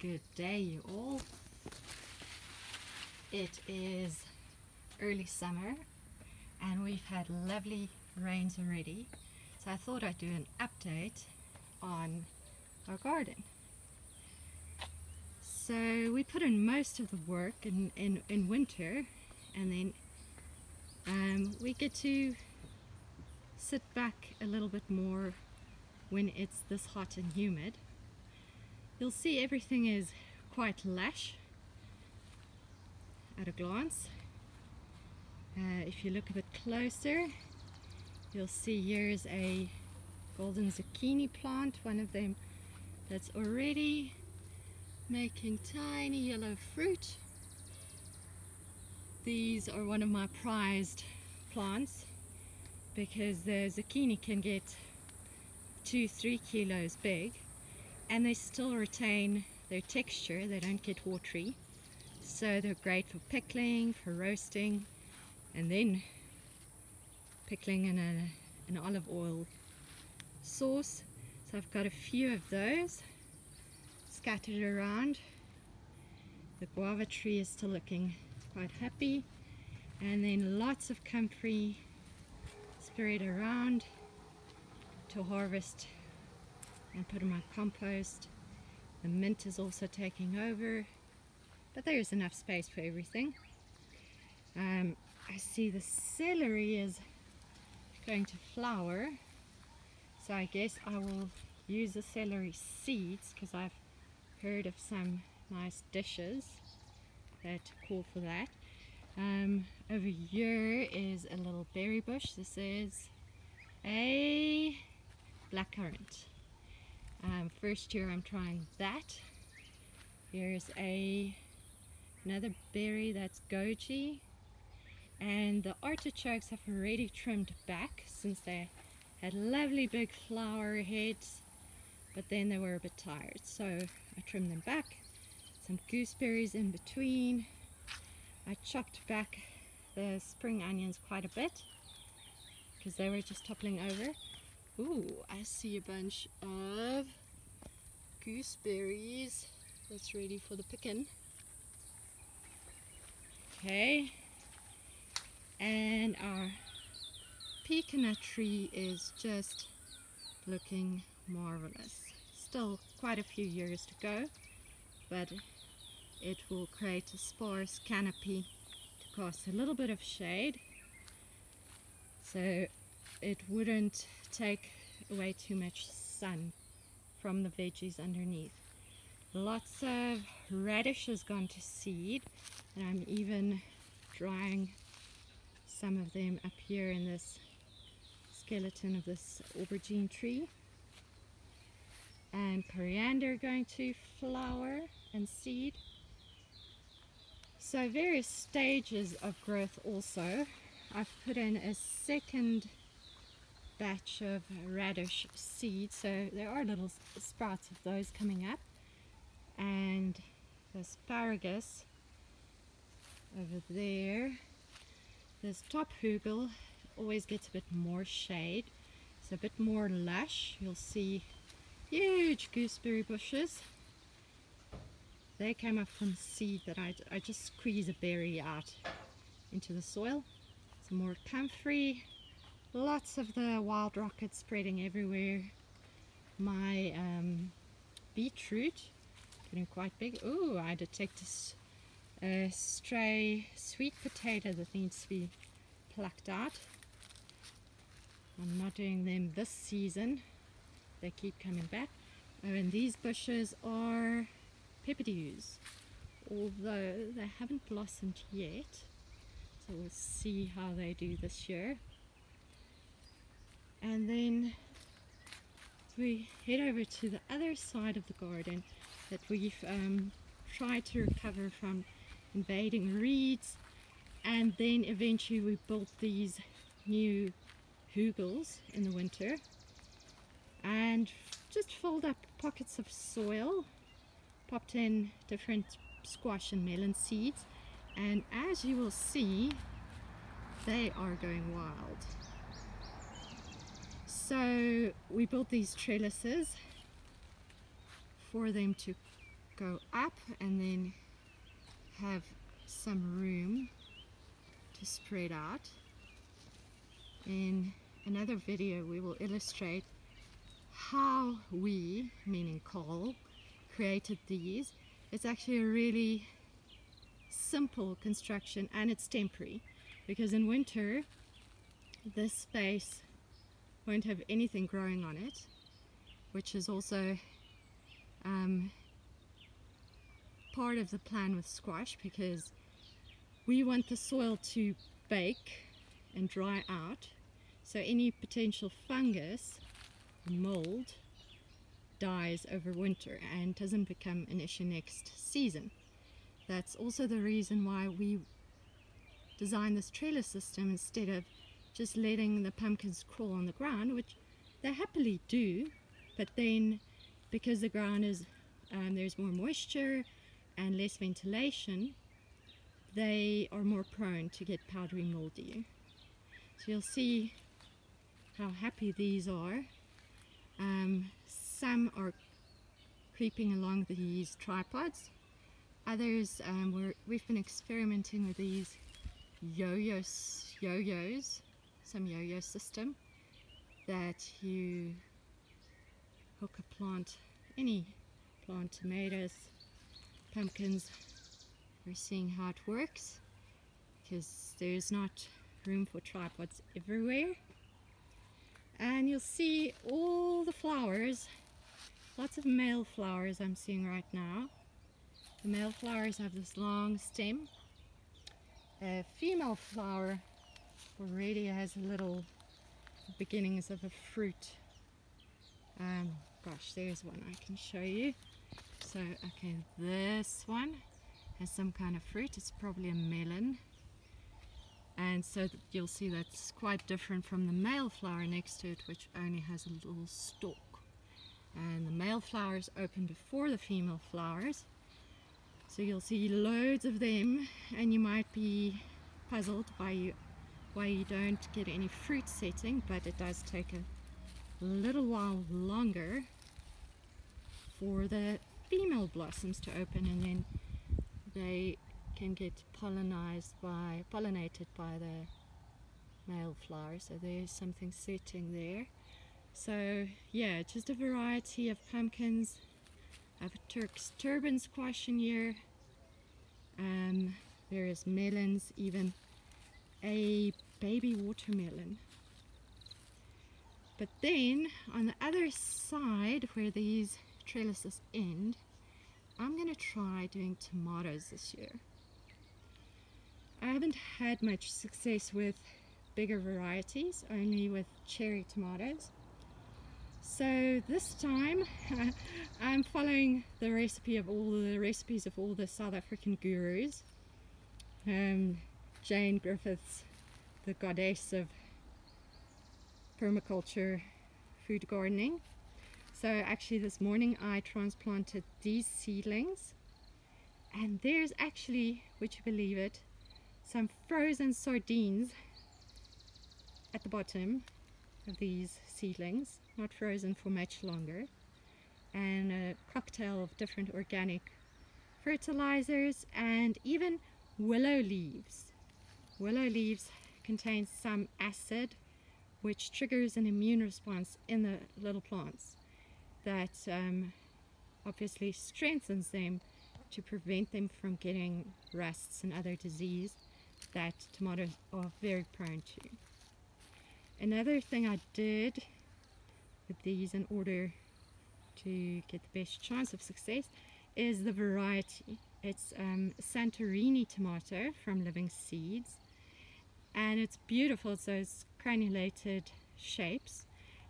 Good day, you all. It is early summer and we've had lovely rains already, so I thought I'd do an update on our garden. So we put in most of the work in winter, and then we get to sit back a little bit more when it's this hot and humid. You'll see everything is quite lush at a glance. If you look a bit closer, you'll see here's a golden zucchini plant, one of them that's already making tiny yellow fruit. These are one of my prized plants because the zucchini can get 2-3 kilos big and they still retain their texture. They don't get watery, so they're great for pickling, for roasting, and then pickling in an olive oil sauce. So I've got a few of those scattered around. The guava tree is still looking quite happy, and then lots of comfrey spread around to harvest and put in my compost. The mint is also taking over, but there's enough space for everything. I see the celery is going to flower, so I guess I will use the celery seeds because I've heard of some nice dishes that call for that. Over here is a little berry bush. This is a blackcurrant. First year I'm trying that. Here's another berry that's goji, and the artichokes I've already trimmed back since they had lovely big flower heads, but then they were a bit tired, so I trimmed them back. Some gooseberries in between. I chopped back the spring onions quite a bit because they were just toppling over. Ooh, I see a bunch of gooseberries that's ready for the picking. Okay, and our pecan tree is just looking marvelous. Still quite a few years to go, but it will create a sparse canopy to cast a little bit of shade, so it wouldn't take away too much sun from the veggies underneath. Lots of radishes gone to seed, and I'm even drying some of them up here in this skeleton of this aubergine tree. And coriander going to flower and seed. So various stages of growth also. I've put in a second batch of radish seeds, so there are little sprouts of those coming up. And the asparagus over there, this top hügel always gets a bit more shade, it's a bit more lush. You'll see huge gooseberry bushes. They came up from seed that I just squeeze a berry out into the soil. Some more comfrey, lots of the wild rockets spreading everywhere. My beetroot getting quite big. Oh, I detect a stray sweet potato that needs to be plucked out. I'm not doing them this season, they keep coming back. Oh, and these bushes are pepperdews, although they haven't blossomed yet, so we'll see how they do this year. And then we head over to the other side of the garden that we've tried to recover from invading reeds, and then eventually we built these new Hügels in the winter and just filled up pockets of soil, popped in different squash and melon seeds, and as you will see, they are going wild. So we built these trellises for them to go up and then have some room to spread out. In another video we will illustrate how we, meaning Carl, created these. It's actually a really simple construction, and it's temporary because in winter this space won't have anything growing on it, which is also part of the plan with squash, because we want the soil to bake and dry out, so any potential fungus, mold, dies over winter and doesn't become an issue next season. That's also the reason why we designed this trellis system instead of just letting the pumpkins crawl on the ground, which they happily do, but then because the ground is there's more moisture and less ventilation, they are more prone to get powdery mildew. So you'll see how happy these are. Some are creeping along these tripods. Others, we've been experimenting with these yo-yos, some yo-yo system that you hook a plant, any plant, tomatoes, pumpkins. We're seeing how it works because there's not room for tripods everywhere. And you'll see all the flowers, lots of male flowers I'm seeing right now. The male flowers have this long stem. A female flower already has a little beginnings of a fruit. Gosh, there's one I can show you. So, okay, this one has some kind of fruit. It's probably a melon. And so you'll see that's quite different from the male flower next to it, which only has a little stalk. And the male flowers open before the female flowers. So you'll see loads of them, and you might be puzzled by why you don't get any fruit setting, but it does take a little while longer for the female blossoms to open, and then they can get pollinated by the male flowers. So there's something setting there. So yeah, just a variety of pumpkins. I have a Turk's turban squash in here, various melons, even a baby watermelon. But then on the other side where these trellises end, I'm going to try doing tomatoes this year. I haven't had much success with bigger varieties, only with cherry tomatoes. So this time I'm following the recipe of all the recipes of all the South African gurus. Jane Griffiths, the goddess of permaculture food gardening. So actually this morning I transplanted these seedlings, and there's actually, would you believe it, some frozen sardines at the bottom of these seedlings, not frozen for much longer, and a cocktail of different organic fertilizers, and even willow leaves. Willow leaves contain some acid which triggers an immune response in the little plants that obviously strengthens them to prevent them from getting rusts and other disease that tomatoes are very prone to. Another thing I did with these in order to get the best chance of success is the variety. It's Santorini tomato from Living Seeds, and it's beautiful. It's those granulated shapes,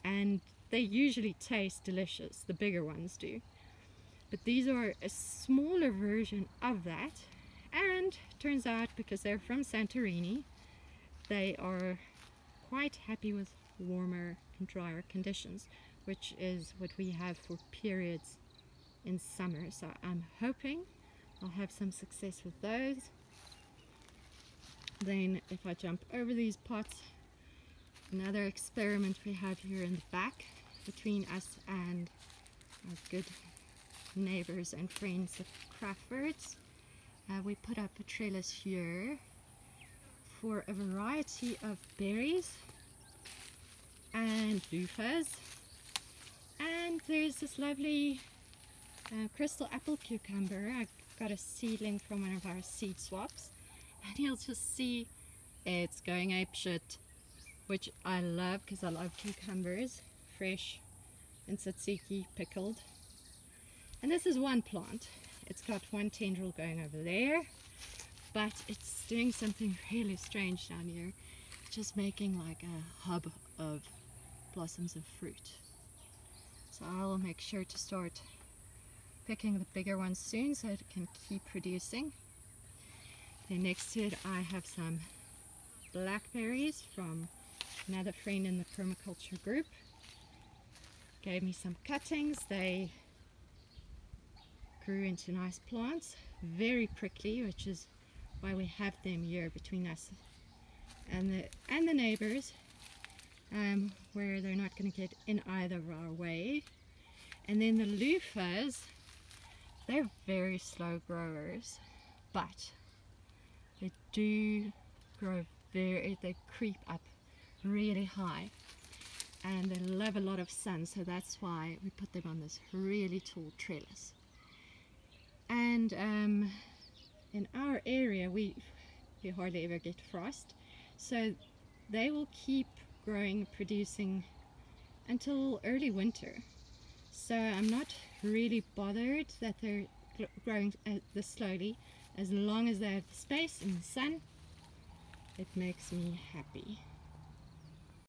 and they usually taste delicious, the bigger ones do. But these are a smaller version of that, and turns out because they're from Santorini, they are quite happy with warmer and drier conditions, which is what we have for periods in summer. So I'm hoping I'll have some success with those. Then if I jump over these pots, another experiment we have here in the back between us and our good neighbors and friends, the Crawfords. We put up a trellis here for a variety of berries and loofahs. And there's this lovely crystal apple cucumber. I got a seedling from one of our seed swaps, and you'll just see it's going apeshit, which I love because I love cucumbers, fresh and tzatziki pickled. And this is one plant. It's got one tendril going over there, but it's doing something really strange down here, just making like a hub of blossoms of fruit. So I'll make sure to start picking the bigger ones soon so it can keep producing. Then next to it I have some blackberries from another friend in the permaculture group. Gave me some cuttings. They grew into nice plants, very prickly, which is why we have them here between us and the neighbors, where they're not going to get in either of our way. And then the loofahs, they're very slow growers, but they do grow they creep up really high, and they love a lot of sun, so that's why we put them on this really tall trellis. And in our area we hardly ever get frost, so they will keep growing, producing until early winter. So I'm not really bothered that they're growing this slowly. As long as they have the space and the sun, it makes me happy.